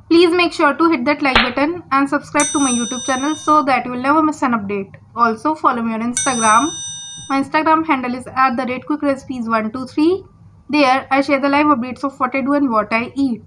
Please make sure to hit that like button and subscribe to my YouTube channel so that you will never miss an update. Also follow me on Instagram. My Instagram handle is @quickrecipes123. There I share the live updates of what I do and what I eat.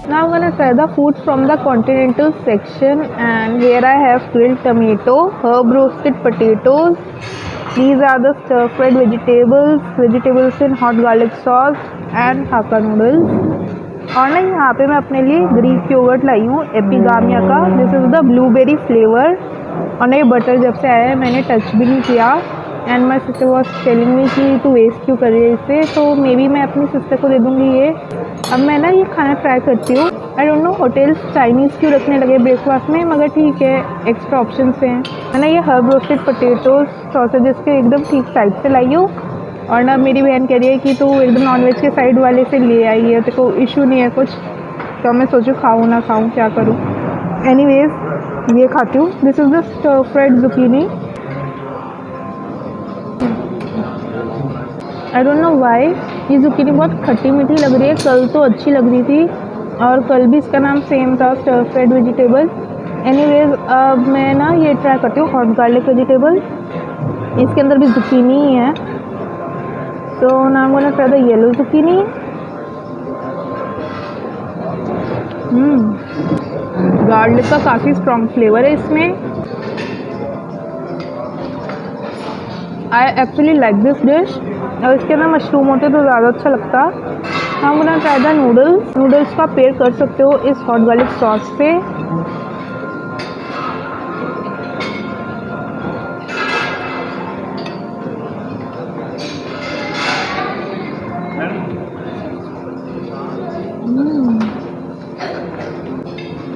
Now I'm gonna try the food from the continental section, and here I have grilled tomato, herb roasted potatoes. These are the stir-fried vegetables in hot garlic sauce and Hakka noodles. और ना यहाँ पे मैं अपने लिए Greek yogurt लाई हूँ एपिगामिया का. This is the blueberry flavour. और ना ये बटर जब से आया है मैंने टच भी नहीं किया. And my sister was telling me कि तू वेस्ट क्यों कर रही है इसे, तो मे बी मैं अपनी सिस्टर को दे दूँगी ये. अब मैं ना ये खाना ट्राई करती हूँ. आई डोंट नो होटल्स चाइनीज़ क्यों रखने लगे ब्रेकफास्ट में, मगर ठीक है, एक्स्ट्रा ऑप्शन हैं. है ना, ये हर्ब रोस्टेड पोटैटोज सॉसेजेस के एकदम ठीक साइड से लाई हूँ. और ना मेरी बहन कह रही है कि तू एकदम नॉनवेज के साइड वाले से ले आई है, तो कोई इशू नहीं है कुछ. तो मैं सोचूँ खाऊँ ना खाऊँ, क्या करूँ. एनीवेज ये खाती हूँ. This is the stir fried zucchini. I don't know why ये जुकीनी बहुत खट्टी मीठी लग रही है. कल तो अच्छी लग रही थी और कल भी इसका नाम सेम था, स्टर फ्राइड वेजिटेबल. एनीवेज अब मैं ना ये ट्राई करती हूँ हॉट गार्लिक वेजिटेबल. इसके अंदर भी जुकीनी ही है. So now I'm gonna try the yellow zucchini. Garlic का काफ़ी स्ट्रॉन्ग फ्लेवर है इसमें. I actually like this dish. और इसके अंदर मशरूम होते तो ज़्यादा अच्छा लगता. हम gonna try the noodles. Noodles का पेयर कर सकते हो इस हॉट गार्लिक सॉस से.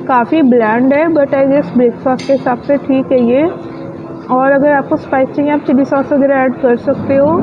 काफ़ी ब्लैंड है बट आई गेस ब्रेकफास्ट के हिसाब से ठीक है ये। और अगर आपको स्पाइस चाहिए आप चिली सॉस वगैरह ऐड कर सकते हो।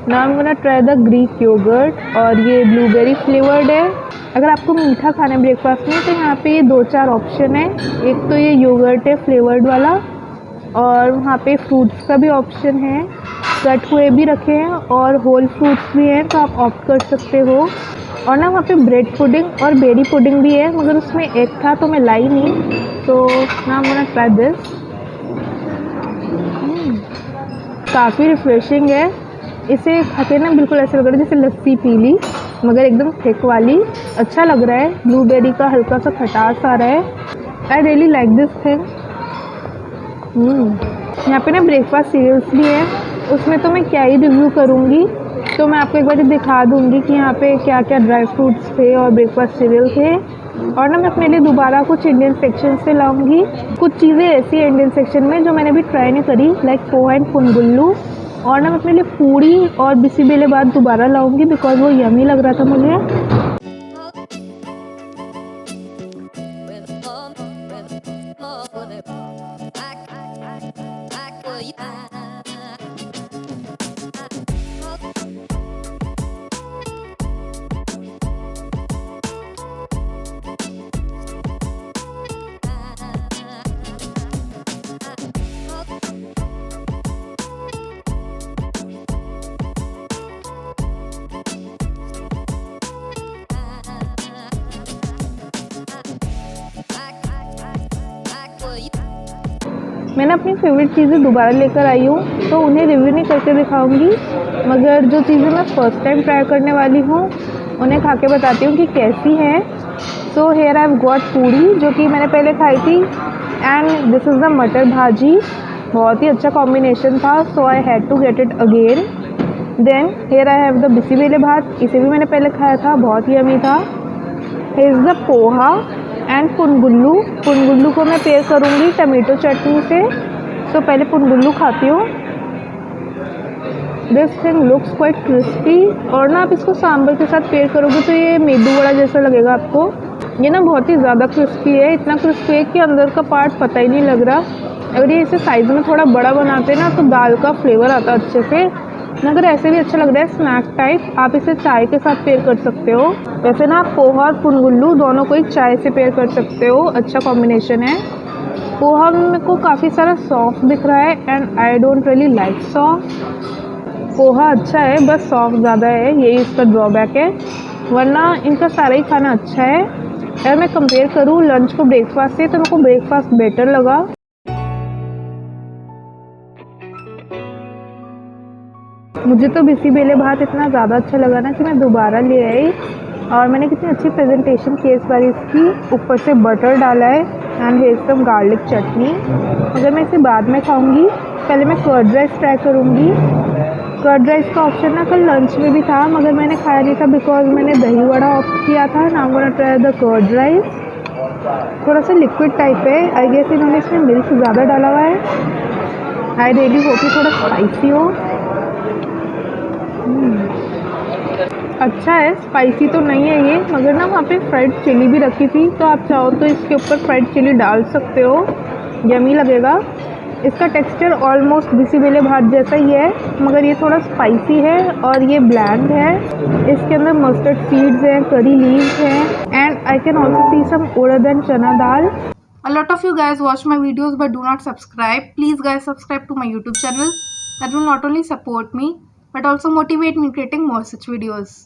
Now I am gonna try the Greek yogurt और ये ब्लूबेरी फ्लेवर्ड है। अगर आपको मीठा खाना है ब्रेकफास्ट में तो यहाँ पे ये 2-4 ऑप्शन है। एक तो ये योगर्ट है फ्लेवर्ड वाला और वहाँ पे फ्रूट्स का भी ऑप्शन है, कट हुए भी रखे हैं और होल फ्रूट्स भी हैं तो आप ऑप्ट कर सकते हो। और ना वहाँ पे ब्रेड पुडिंग और बेरी पुडिंग भी है मगर उसमें एग था तो मैं लाई नहीं। तो now I am gonna try this. काफ़ी रिफ्रेशिंग है। इसे खाते ना बिल्कुल ऐसा लग रहा है जैसे लस्सी पी ली मगर एकदम थिक वाली। अच्छा लग रहा है, ब्लूबेरी का हल्का सा खटास आ रहा है। I really like this thing. यहाँ पे ना ब्रेकफास्ट सीरियल्स भी है, उसमें तो मैं क्या ही रिव्यू करूँगी। तो मैं आपको एक बार दिखा दूँगी कि यहाँ पे क्या क्या ड्राई फ्रूट्स थे और ब्रेकफास्ट सीरियल थे। और ना मैं अपने लिए दोबारा कुछ इंडियन सेक्शन से लाऊंगी। कुछ चीज़ें ऐसी है इंडियन सेक्शन में जो मैंने अभी ट्राई नहीं करी, लाइक पोहा एंड पुनगुल्लू। और ना मैं अपने लिए पूड़ी और बिसीबेलेबात दोबारा लाऊंगी बिकॉज वो यमी लग रहा था मुझे। मैंने अपनी फेवरेट चीज़ें दोबारा लेकर आई हूँ तो उन्हें रिव्यू नहीं करके दिखाऊंगी मगर जो चीज़ें मैं फ़र्स्ट टाइम ट्राई करने वाली हूँ उन्हें खा के बताती हूँ कि कैसी है। So here I have got puri जो कि मैंने पहले खाई थी एंड दिस इज़ द मटर भाजी। बहुत ही अच्छा कॉम्बिनेशन था so I had to get it again. Then here I have the bisi bele bath, इसे भी मैंने पहले खाया था, बहुत ही यमी था। Here is the poha and punugulu. Punugulu को मैं पेयर करूँगी टमेटो चटनी से। सो पहले पुनगुल्लू खाती हूँ। This thing looks quite crispy और ना आप इसको सांभर के साथ पेयर करोगे तो ये मेदू वड़ा जैसा लगेगा आपको। ये ना बहुत ही ज़्यादा क्रिस्पी है, इतना क्रिस्पी है कि अंदर का पार्ट पता ही नहीं लग रहा। अगर ये इसे साइज़ में थोड़ा बड़ा बनाते ना तो दाल का फ्लेवर आता अच्छे से। मगर ऐसे भी अच्छा लग रहा है स्नैक टाइप, आप इसे चाय के साथ पेयर कर सकते हो। वैसे ना आप पोहा और पुनगुल्लू दोनों को ही चाय से पेयर कर सकते हो, अच्छा कॉम्बिनेशन है। पोहा मेरे को काफ़ी सारा सॉफ्ट दिख रहा है and I don't really like soft. Poha अच्छा है बस सॉफ्ट ज़्यादा है, यही इसका ड्रॉबैक है, वरना इनका सारा ही खाना अच्छा है। अगर मैं कंपेयर करूँ लंच को ब्रेकफास्ट से तो मेरे को ब्रेकफास्ट बेटर लगा। मुझे तो बिसीबेले भात इतना ज़्यादा अच्छा लगा ना कि मैं दोबारा ले आई। और मैंने कितनी अच्छी प्रेजेंटेशन की इस बार इसकी, ऊपर से बटर डाला है एंड हेयर सम गार्लिक चटनी। अगर मैं इसे बाद में खाऊंगी, पहले मैं कर्ड राइस ट्राई करूंगी। कर्ड राइस का ऑप्शन ना कल लंच में भी था मगर मैंने खाया नहीं था बिकॉज मैंने दही वड़ा ऑप्ट किया था। Now I am gonna try the curd rice. थोड़ा सा लिक्विड टाइप है, आई गेस इन्होंने इसमें मिल्क ज़्यादा डाला हुआ है। आई रियली होप कि थोड़ा स्पाइसी हो। अच्छा है, स्पाइसी तो नहीं है ये, मगर ना वहाँ पे फ्राइड चिली भी रखी थी, तो आप चाहो तो इसके ऊपर फ्राइड चिली डाल सकते हो, यमी लगेगा। इसका टेक्सचर ऑलमोस्ट बिसीबेले भात जैसा ही है, मगर ये थोड़ा स्पाइसी है और ये ब्लैंड है। इसके अंदर मस्टर्ड सीड्स हैं, करी लीव्स हैं, and I can also see some urad and chana dal. A lot of you guys watch my videos but do not subscribe. Please guys subscribe to my YouTube channel. That will not only support me but also motivate me creating more such videos.